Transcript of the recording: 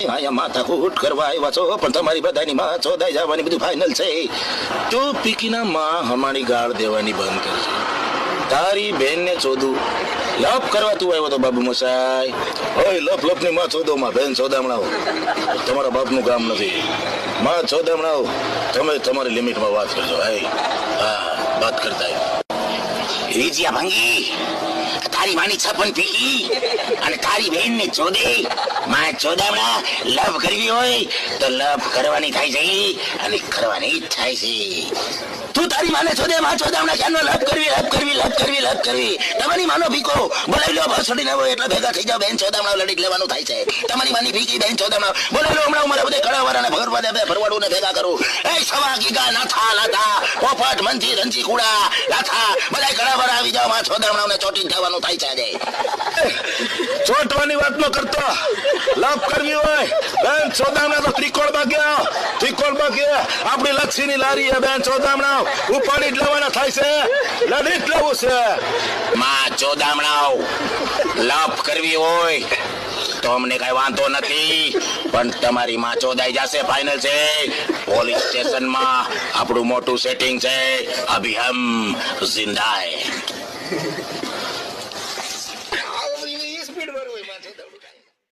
અહીંયા માથાકૂટ કરવા આવ્યા છો પણ તમારી બધાની માં ચોદાઈ જવાની બધું ફાઇનલ છે. તો પીકીના માં હમારી ગાળ દેવાની બંધ કરશે. તારી બેન ને ચોદું લપ કરવા તું આવ્યો તો બાબુ મસાઈ. ઓય લપ લપ ની માં ચોદો માં બેન ચોદામણાઓ તમારા બાપનું કામ નથી. માં ચોદામણાઓ તમે તમારી લિમિટમાં વાત કરજો. હા વાત કરતા રીજિયા ભંગી તારી માની છપન પીકી અને તારી બહેન ને ચોદે માં ચોદામણા લવ કરવી હોય તો લવ કરવાની થાય છે અને કરવાની જ થાય છે. તું તારી માને ચોદે માં ચોદામણા ક્યાંનો લવ કરવી લવ કરવી લવ કરવી લવ કરવી. તમારી માનો ભીકો બોલાવી લો ભસડી ના હોય એટલે ભેગા થઈ જાવ. બેન ચોદામણા લડી લેવાનું થાય છે. તમારી માની ભીકી બેન ચોદામણા બોલાવી લો. હમણાં મારા બધે કળાવાળા ને ભગવાન ભરવાડું ને ભેગા કરું. એ સવા ગીગા નાથા લાથા પોપટ મંજી રંજી કુડા લાથા બધા કળાવાળા આવી જાવ. માં ચોદામણા ને ચોટી જવાનું થાય છે. ચોટવાની વાત ન કરતો. લપ કરવી હોય બેન ચોદામણા તો ત્રિકોણમાં ગયા. ત્રિકોણમાં ગયા આપણી લક્ષીની લારી બેન ચોદામણા ઉપાડી જ લેવાના થાય છે. લડી જ લેવું છે. માં ચોદામણાઓ લપ કરવી હોય તો અમને કઈ વાંધો નથી પણ તમારી માં ચોદાઈ જશે ફાઇનલ છે. પોલીસ સ્ટેશનમાં આપણું મોટું સેટિંગ છે. અભી હમ જિંદા હૈ.